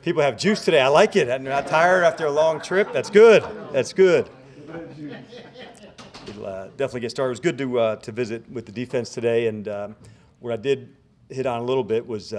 People have juice today. I like it. I'm not tired after a long trip. That's good. That's good. We'll definitely get started. It was good to visit with the defense today, and what I did hit on a little bit was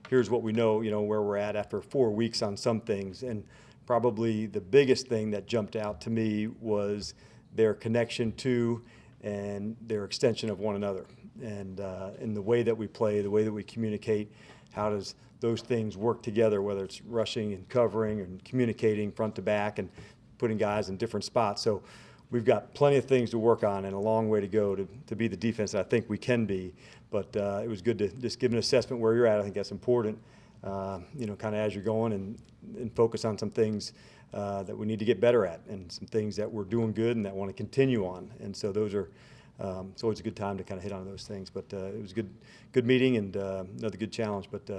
here's what we know, where we're at after 4 weeks on some things, and probably the biggest thing that jumped out to me was their connection to and their extension of one another, and in the way that we play, the way that we communicate, how does those things work together, whether it's rushing and covering and communicating front to back and putting guys in different spots. So we've got plenty of things to work on and a long way to go to be the defense that I think we can be. But it was good to just give an assessment where you're at. I think that's important, kind of as you're going and focus on some things that we need to get better at and some things that we're doing good and that want to continue on. And so those are it's always a good time to kind of hit on those things. But it was a good meeting and another good challenge. But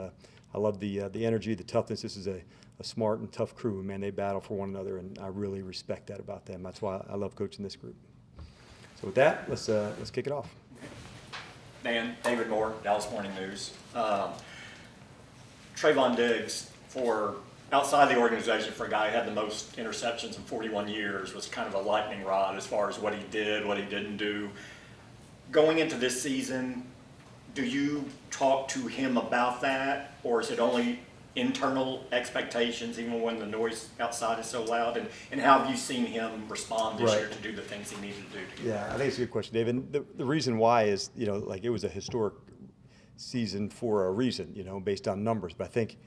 I love the energy, the toughness. This is a smart and tough crew. Man, they battle for one another, and I really respect that about them. That's why I love coaching this group. So with that, let's kick it off. Dan, David Moore, Dallas Morning News. Trayvon Diggs, for outside the organization, for a guy who had the most interceptions in 41 years, was kind of a lightning rod as far as what he did, what he didn't do. Going into this season, do you talk to him about that, or is it only internal expectations, even when the noise outside is so loud? And how have you seen him respond this year to do the things he needed to do? Yeah, I think it's a good question, David. The reason why is, it was a historic season for a reason, based on numbers. But I think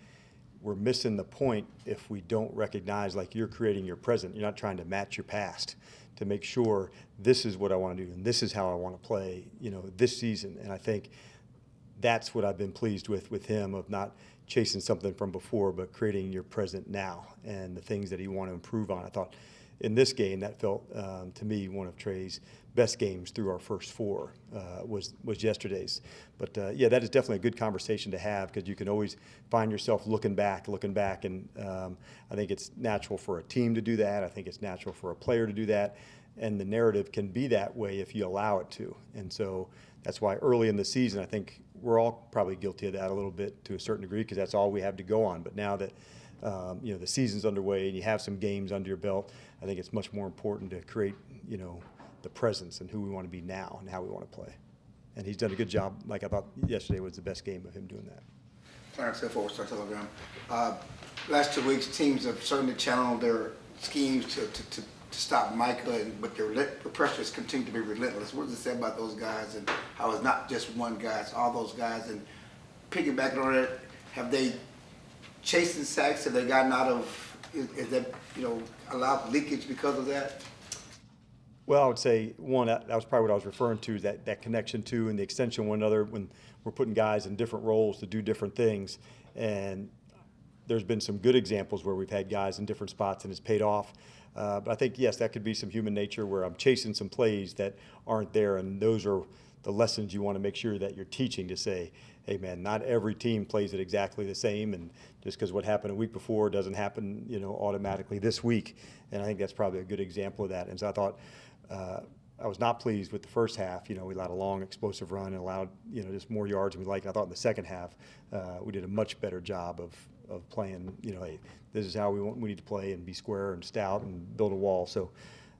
we're missing the point if we don't recognize, like, you're creating your present. You're not trying to match your past to make sure this is what I want to do and this is how I want to play, this season. And I think that's what I've been pleased with him, of not chasing something from before, but creating your present now and the things that he want to improve on. I thought in this game that felt to me one of Trey's best games through our first four was yesterday's. But that is definitely a good conversation to have, because you can always find yourself looking back, and I think it's natural for a team to do that. I think it's natural for a player to do that, and the narrative can be that way if you allow it to. And so that's why early in the season, I think we're all probably guilty of that a little bit to a certain degree, because that's all we have to go on. But now that the season's underway and you have some games under your belt, I think it's much more important to create the presence and who we want to be now and how we want to play. And he's done a good job. Like, I thought yesterday was the best game of him doing that. Clarence Hill, Star Telegram. Last 2 weeks, teams have certainly channeled their schemes to stop Micah, but their pressures continue to be relentless. What does it say about those guys, and how it's not just one guy, it's all those guys? And piggybacking on it, have they chasing sacks? Have they gotten out of, is that, allowed leakage because of that? Well, I would say, one, that was probably what I was referring to, that connection to and the extension of one another when we're putting guys in different roles to do different things. And there's been some good examples where we've had guys in different spots and it's paid off. But I think, yes, that could be some human nature where I'm chasing some plays that aren't there, and those are the lessons you want to make sure that you're teaching, to say, hey, man, not every team plays it exactly the same, and just because what happened a week before doesn't happen, automatically this week. And I think that's probably a good example of that. And so I thought I was not pleased with the first half. We allowed a long, explosive run and allowed, just more yards than we liked. I thought in the second half we did a much better job of playing, hey, this is how we need to play and be square and stout and build a wall. So,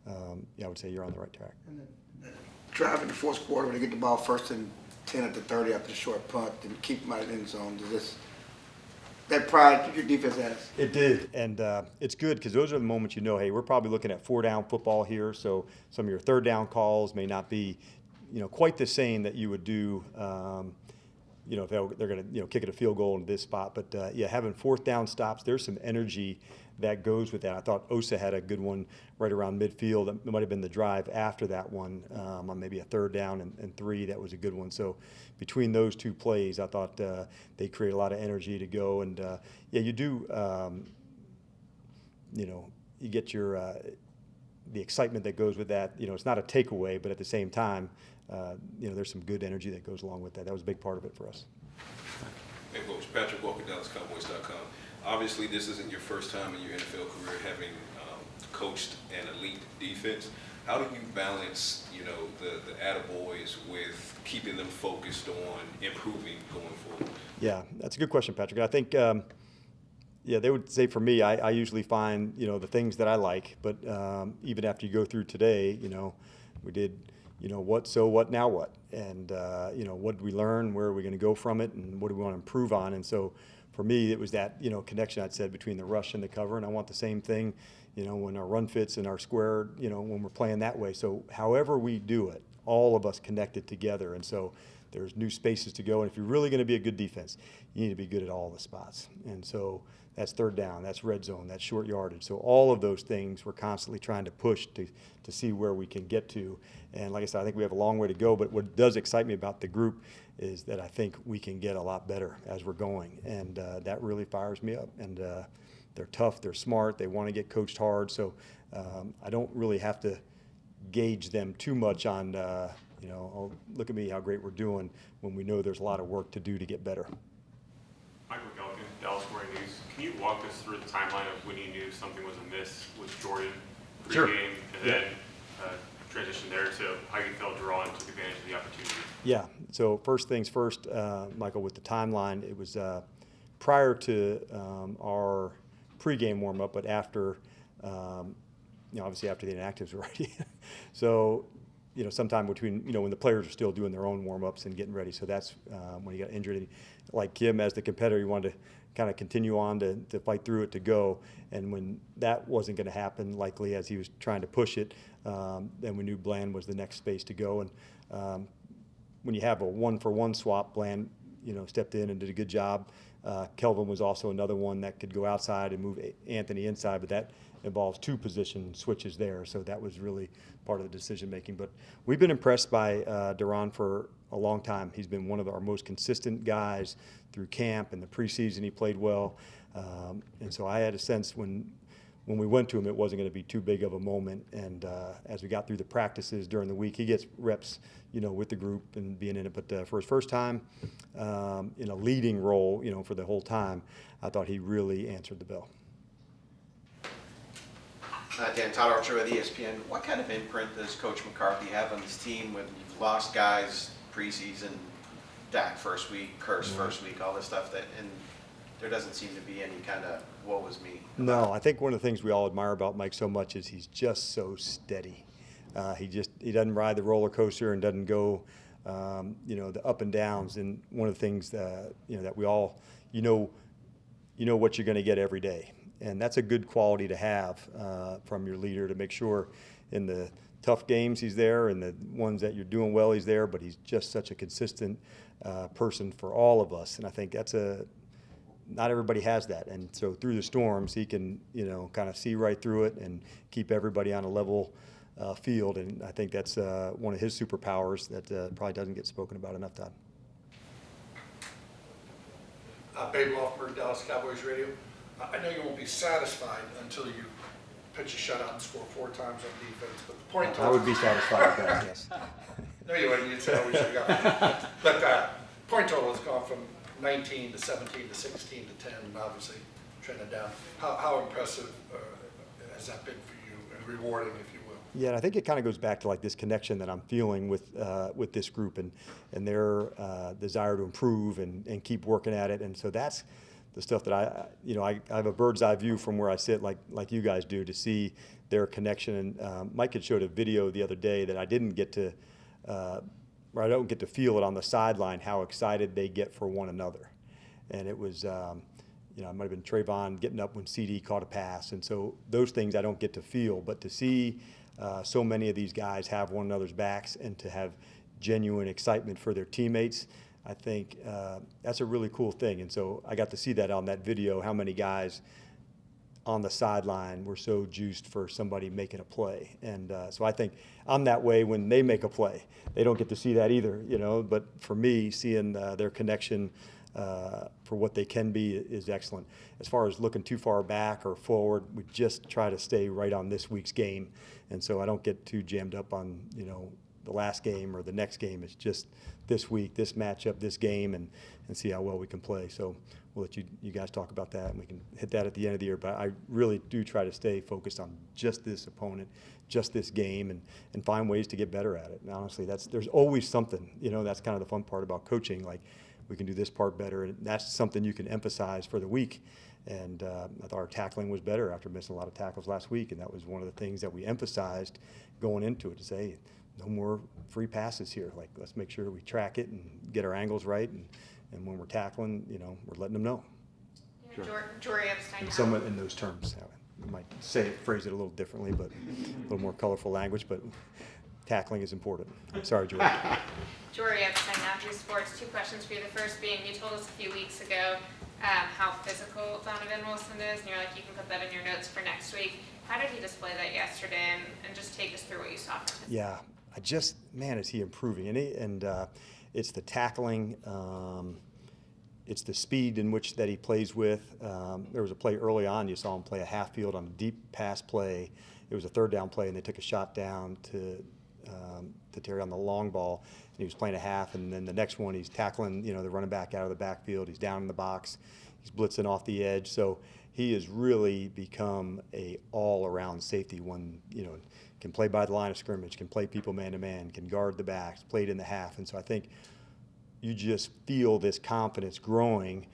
I would say you're on the right track. And then drive in the fourth quarter, when they get the ball 1st and 10 at the 30 after the short punt and keep them out of the end zone, does this, that pride your defense has? It did, and it's good, because those are the moments hey, we're probably looking at 4-down football here, so some of your 3rd down calls may not be, quite the same that you would do, if they're going to, kick it a field goal in this spot. But, having 4th down stops, there's some energy that goes with that. I thought Osa had a good one right around midfield. It might have been the drive after that one on maybe a 3rd down and 3. That was a good one. So between those two plays, I thought they create a lot of energy to go. And, you do, you get your the excitement that goes with that. It's not a takeaway, but at the same time, there's some good energy that goes along with that. That was a big part of it for us. Hey, Coach. Patrick Walker, DallasCowboys.com. Obviously, this isn't your first time in your NFL career having coached an elite defense. How do you balance, the attaboys with keeping them focused on improving going forward? Yeah, that's a good question, Patrick. I think, Yeah, they would say for me, I usually find, the things that I like, but even after you go through today, we did, what, so what, now what? And, what did we learn? Where are we going to go from it? And what do we want to improve on? And so for me, it was that, connection I'd said between the rush and the cover. And I want the same thing, when our run fits and our square, when we're playing that way. So however we do it, all of us connected together. And so there's new spaces to go. And if you're really going to be a good defense, you need to be good at all the spots. And so that's third down, that's red zone, that's short yardage. So all of those things we're constantly trying to push to see where we can get to. And like I said, I think we have a long way to go, but what does excite me about the group is that I think we can get a lot better as we're going. And that really fires me up. And they're tough, they're smart, they want to get coached hard. So I don't really have to gauge them too much on, oh, look at me, how great we're doing, when we know there's a lot of work to do to get better. Michael Gelkin, Dallas Morning News. Can you walk us through the timeline of when you knew something was amiss with Jordan pregame, Sure. and then transition there to how you felt drawn and took advantage of the opportunity? Yeah, so first things first, Michael, with the timeline, it was prior to our pregame warm-up, but after, obviously after the inactives were ready. So, sometime between, when the players are still doing their own warm-ups and getting ready. So that's when he got injured. And like Kim, as the competitor, he wanted to kind of continue on to fight through it, to go. And when that wasn't going to happen, likely as he was trying to push it, then we knew Bland was the next space to go. And when you have a one-for-one swap, Bland, stepped in and did a good job. Kelvin was also another one that could go outside and move Anthony inside, but that involves two position switches there. So that was really part of the decision making. But we've been impressed by Duran for a long time. He's been one of our most consistent guys through camp and the preseason. He played well. And so I had a sense when we went to him, it wasn't going to be too big of a moment. And as we got through the practices during the week, he gets reps, with the group and being in it. But for his first time in a leading role, for the whole time, I thought he really answered the bell. Dan, Todd Archer with ESPN. What kind of imprint does Coach McCarthy have on this team when you've lost guys preseason, Dak first week, Curse first week, all this stuff, and there doesn't seem to be any kind of woe is me? No, I think one of the things we all admire about Mike so much is he's just so steady. He doesn't ride the roller coaster and doesn't go, the up and downs. And one of the things that we all, what you're going to get every day. And that's a good quality to have from your leader, to make sure in the tough games he's there, and the ones that you're doing well he's there, but he's just such a consistent person for all of us. And I think that's not everybody has that. And so through the storms, he can, kind of see right through it and keep everybody on a level field. And I think that's one of his superpowers that probably doesn't get spoken about enough, Todd. Babe Loffberg, Dallas Cowboys Radio. I know you won't be satisfied until you pitch a shutout and score 4 times on defense, but the point I would be satisfied with that, yes. No, you wouldn't. You'd say, "Oh, we should have got." But point total has gone from 19 to 17 to 16 to 10, and obviously trending down. How impressive has that been for you, and rewarding, if you will? Yeah, and I think it kind of goes back to like this connection that I'm feeling with this group and their desire to improve and keep working at it. And so that's the stuff that I have a bird's eye view from where I sit, like you guys do, to see their connection. And Mike had showed a video the other day that I didn't get to, or I don't get to feel it on the sideline, how excited they get for one another. And it was, it might have been Trayvon getting up when CD caught a pass. And so those things I don't get to feel, but to see so many of these guys have one another's backs and to have genuine excitement for their teammates, I think that's a really cool thing. And so I got to see that on that video, how many guys on the sideline were so juiced for somebody making a play. And so I think I'm that way when they make a play. They don't get to see that either, but for me, seeing their connection for what they can be is excellent. As far as looking too far back or forward, we just try to stay right on this week's game. And so I don't get too jammed up on, the last game or the next game. It's just this week, this matchup, this game, and see how well we can play. So we'll let you guys talk about that, and we can hit that at the end of the year. But I really do try to stay focused on just this opponent, just this game, and find ways to get better at it. And honestly, there's always something. That's kind of the fun part about coaching. Like, we can do this part better. And that's something you can emphasize for the week. And I thought our tackling was better after missing a lot of tackles last week. And that was one of the things that we emphasized going into it, to say, no more free passes here. Like, let's make sure we track it and get our angles right. And when we're tackling, we're letting them know. Jory Epstein. And somewhat in those terms. I might phrase it a little differently, but a little more colorful language. But tackling is important. Sorry, Jory. Jory Epstein, Yahoo Sports. 2 questions for you. The first being, you told us a few weeks ago how physical Donovan Wilson is, and you're like, you can put that in your notes for next week. How did he display that yesterday? And just take us through what you saw from him. Yeah, man, is he improving. And it's the tackling, it's the speed in which that he plays with. There was a play early on, you saw him play a half field on a deep pass play. It was a 3rd down play, and they took a shot down to Terry on the long ball, and he was playing a half, and then the next one he's tackling, the running back out of the backfield. He's down in the box. He's blitzing off the edge. So he has really become a all-around safety. One, can play by the line of scrimmage, can play people man-to-man, can guard the backs, played in the half. And so I think you just feel this confidence growing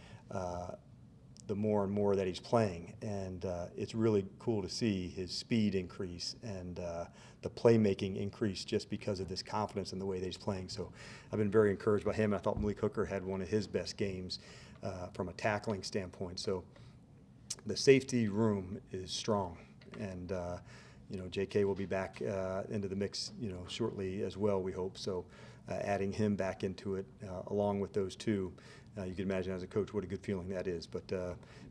the more and more that he's playing. And it's really cool to see his speed increase and the playmaking increase just because of this confidence in the way that he's playing. So I've been very encouraged by him. I thought Malik Hooker had one of his best games from a tackling standpoint. So the safety room is strong. And, JK will be back into the mix, shortly as well, we hope. So adding him back into it along with those two, you can imagine as a coach what a good feeling that is. But,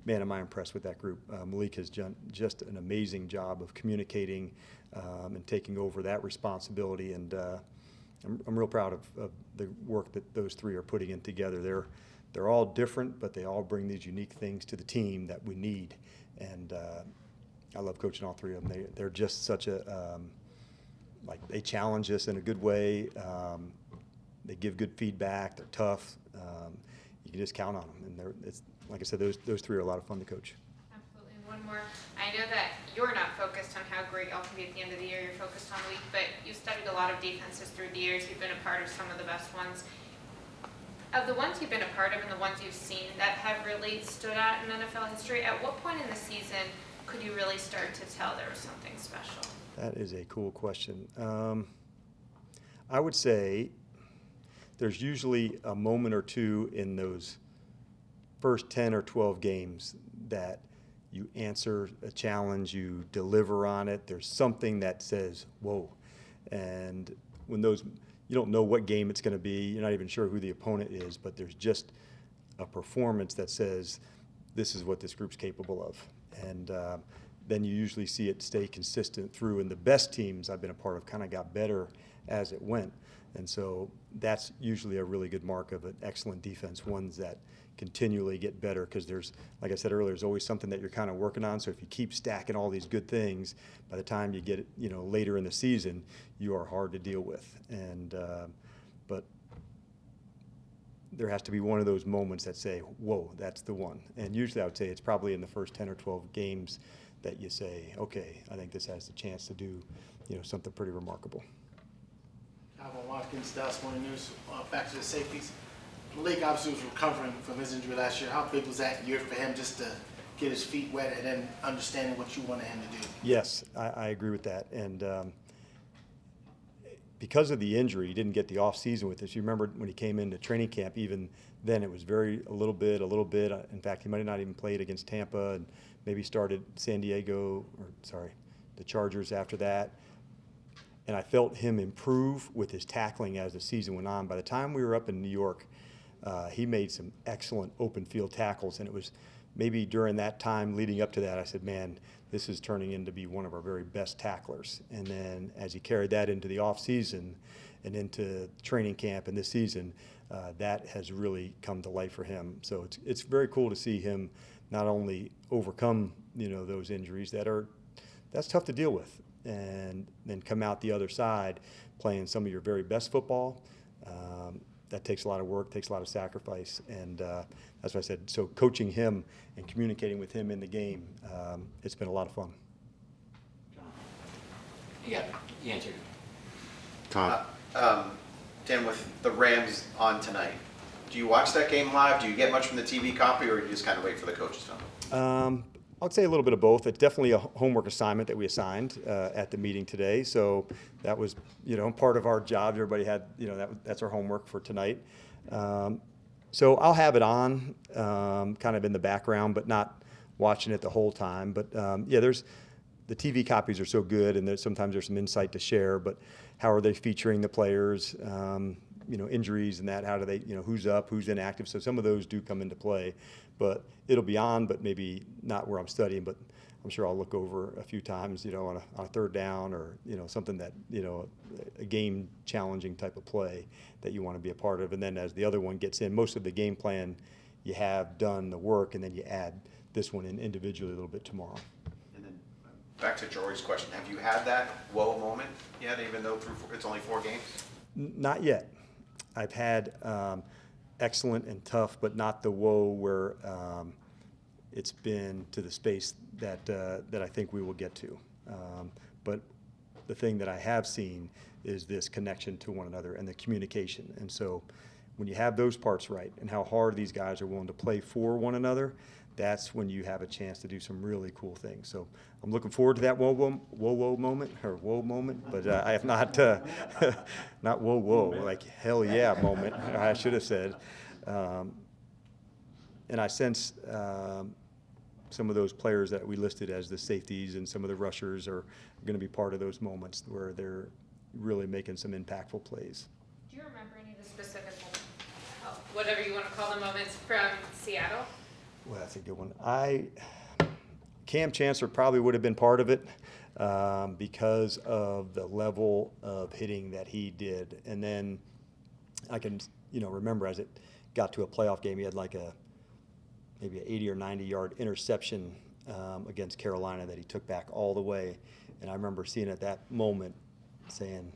man, am I impressed with that group. Malik has done just an amazing job of communicating and taking over that responsibility. And I'm real proud of the work that those 3 are putting in together. They're all different, but they all bring these unique things to the team that we need. And I love coaching all 3 of them. They're just such a they challenge us in a good way. They give good feedback. They're tough. You can just count on them. And it's like I said, those 3 are a lot of fun to coach. Absolutely. One more. I know that you're not focused on how great y'all can be at the end of the year. You're focused on the week, but you've studied a lot of defenses through the years. You've been a part of some of the best ones. Of the ones you've been a part of and the ones you've seen that have really stood out in NFL history, at what point in the season could you really start to tell there was something special? That is a cool question. I would say there's usually a moment or two in those first 10 or 12 games that you answer a challenge, you deliver on it. There's something that says, whoa. And when those, you don't know what game it's going to be, you're not even sure who the opponent is, but there's just a performance that says, this is what this group's capable of. And then you usually see it stay consistent through. And the best teams I've been a part of kind of got better as it went. And so that's usually a really good mark of an excellent defense, ones that continually get better, because there's, like I said earlier, there's always something that you're kind of working on. So if you keep stacking all these good things, by the time you get it, later in the season, you are hard to deal with. And but there has to be one of those moments that say, whoa, that's the one. And usually I would say it's probably in the first 10 or 12 games that you say, okay, I think this has the chance to do, something pretty remarkable. Alvin Watkins, Dallas Morning News. Back to the safeties. Malik obviously was recovering from his injury last year. How big was that year for him just to get his feet wet and then understanding what you wanted him to do? Yes, I agree with that. And because of the injury, he didn't get the off season with us. You remember when he came into training camp, even then it was a little bit. In fact, he might have not even played against Tampa and maybe started the Chargers after that. And I felt him improve with his tackling as the season went on. By the time we were up in New York, he made some excellent open field tackles. And it was maybe during that time leading up to that, I said, man, this is turning into be one of our very best tacklers. And then as he carried that into the off season and into training camp and this season, that has really come to life for him. So it's very cool to see him not only overcome, those injuries that's tough to deal with, and then come out the other side playing some of your very best football. That takes a lot of work, takes a lot of sacrifice, and that's what I said. So coaching him and communicating with him in the game, it's been a lot of fun. Yeah, you answered. Dan, with the Rams on tonight, Do you watch that game live? Do you get much from the TV copy, or do you just kind of wait for the coach's film? I would say a little bit of both. It's definitely a homework assignment that we assigned at the meeting today. So that was, part of our job. Everybody had, that's our homework for tonight. So I'll have it on, kind of in the background, but not watching it the whole time. But the TV copies are so good, and sometimes there's some insight to share. But how are they featuring the players? Injuries and that. How do they, who's up, who's inactive? So some of those do come into play. But it'll be on, but maybe not where I'm studying. But I'm sure I'll look over a few times, on a third down or, something that, a game challenging type of play that you want to be a part of. And then as the other one gets in, most of the game plan, you have done the work, and then you add this one in individually a little bit tomorrow. And then back to Jory's question, have you had that whoa moment yet, even though it's only 4 games? Not yet. I've had excellent and tough, but not the whoa where it's been to the space that I think we will get to. But the thing that I have seen is this connection to one another and the communication. And so when you have those parts right and how hard these guys are willing to play for one another, that's when you have a chance to do some really cool things. So I'm looking forward to that whoa moment, but I have not, not whoa, like hell yeah moment, I should have said. And I sense some of those players that we listed as the safeties and some of the rushers are going to be part of those moments where they're really making some impactful plays. Do you remember any of the specific, whatever you want to call the moments from Seattle? Well, that's a good one. Cam Chancellor probably would have been part of it because of the level of hitting that he did. And then I can, remember as it got to a playoff game, he had like maybe an 80 or 90 yard interception against Carolina that he took back all the way. And I remember seeing at that moment saying,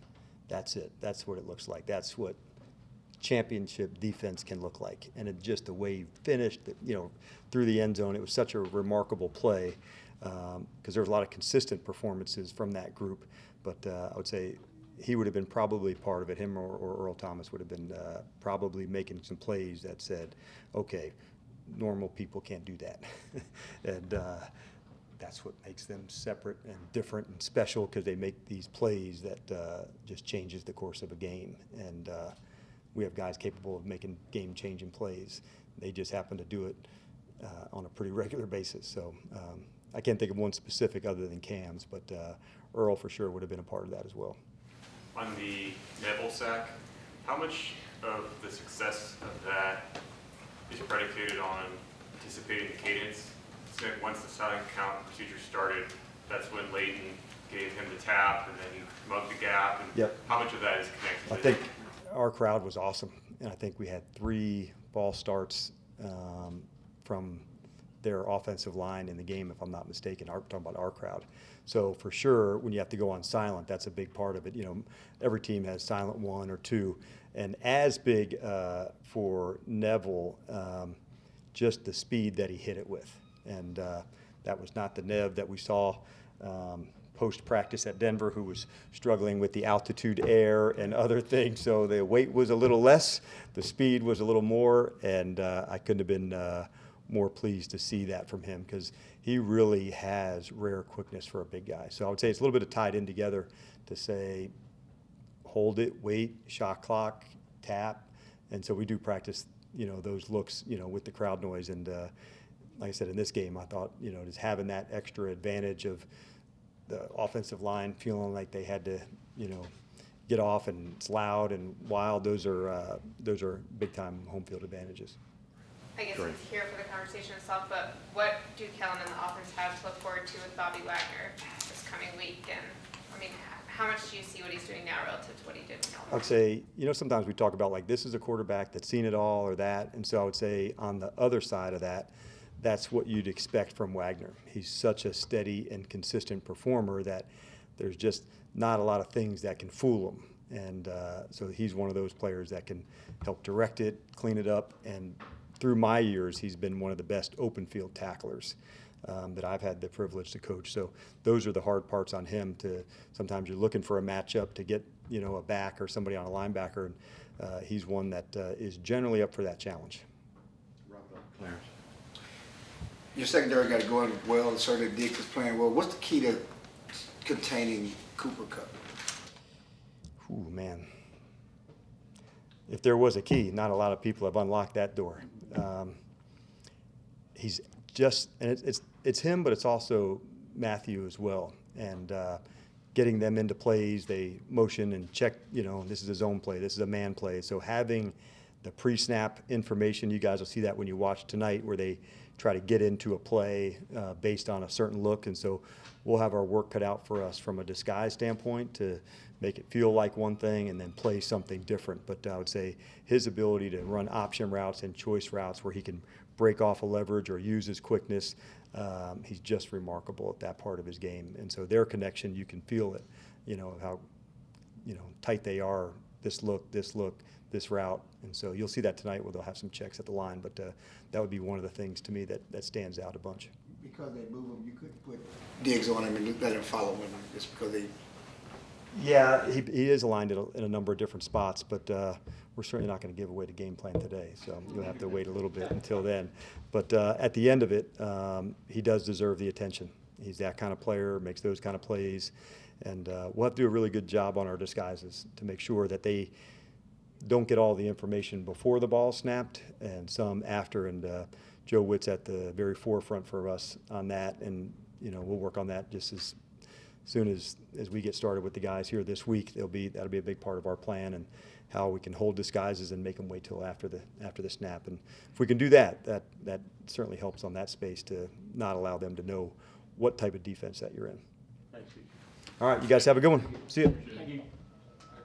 that's it. That's what it looks like. That's what championship defense can look like. And just the way he finished, through the end zone, it was such a remarkable play because there was a lot of consistent performances from that group. But I would say he would have been probably part of it. Him or Earl Thomas would have been probably making some plays that said, okay, normal people can't do that. And that's what makes them separate and different and special, because they make these plays that just changes the course of a game. And we have guys capable of making game-changing plays. They just happen to do it on a pretty regular basis. So I can't think of one specific other than Cam's, but Earl for sure would have been a part of that as well. On the Neville sack, how much of the success of that is predicated on anticipating the cadence? So like once the silent count procedure started, that's when Layton gave him the tap, and then he mugged the gap. And Yep. how much of that is connected? I to think our crowd was awesome, and I think we had 3 ball starts from their offensive line in the game, if I'm not mistaken. I'm talking about our crowd. So for sure, when you have to go on silent, that's a big part of it. Every team has silent 1 or 2, and as big for Neville, just the speed that he hit it with, and that was not the Nev that we saw post-practice at Denver, who was struggling with the altitude air and other things. So the weight was a little less, the speed was a little more, and I couldn't have been more pleased to see that from him, because he really has rare quickness for a big guy. So I would say it's a little bit of tied in together to say, hold it, wait, shot clock, tap. And so we do practice, those looks, with the crowd noise. And like I said, in this game, I thought, just having that extra advantage of the offensive line feeling like they had to, get off, and it's loud and wild. Those are big time home field advantages. I guess it's here for the conversation itself, but what do Kellen and the offense have to look forward to with Bobby Wagner this coming week? And I mean, how much do you see what he's doing now relative to what he did in Illinois? I would say, sometimes we talk about like this is a quarterback that's seen it all or that. And so I would say on the other side of that, that's what you'd expect from Wagner. He's such a steady and consistent performer that there's just not a lot of things that can fool him. And so he's one of those players that can help direct it, clean it up, and through my years, he's been one of the best open field tacklers that I've had the privilege to coach. So those are the hard parts on him. Sometimes you're looking for a matchup to get, a back or somebody on a linebacker. And he's one that is generally up for that challenge. Clarence. Your secondary got to go in well, and certainly Diggs is playing well. What's the key to containing Cooper Kupp? Ooh, man. If there was a key, not a lot of people have unlocked that door. He's just, and it's him, but it's also Matthew as well. And getting them into plays, they motion and check, this is a zone play, this is a man play. So having the pre-snap information, you guys will see that when you watch tonight, where they try to get into a play based on a certain look. And so we'll have our work cut out for us from a disguise standpoint to make it feel like one thing and then play something different. But I would say his ability to run option routes and choice routes where he can break off a leverage or use his quickness, he's just remarkable at that part of his game. And so their connection, you can feel it, how tight they are, this look, this route. And so you'll see that tonight where they'll have some checks at the line. But that would be one of the things to me that stands out a bunch. Because they move him, you couldn't put Diggs on him and let him follow him just because they. Yeah, he is aligned in a number of different spots, but we're certainly not going to give away the game plan today. So you'll have to wait a little bit until then. But at the end of it, he does deserve the attention. He's that kind of player, makes those kind of plays. And we'll have to do a really good job on our disguises to make sure that they don't get all the information before the ball snapped and some after. And Joe Witt's at the very forefront for us on that. And, we'll work on that just as soon as we get started with the guys here this week. That'll be a big part of our plan and how we can hold disguises and make them wait till after the snap. And if we can do that certainly helps on that space to not allow them to know what type of defense that you're in. Thanks, Steve. All right, you guys have a good one. See you. Thank you.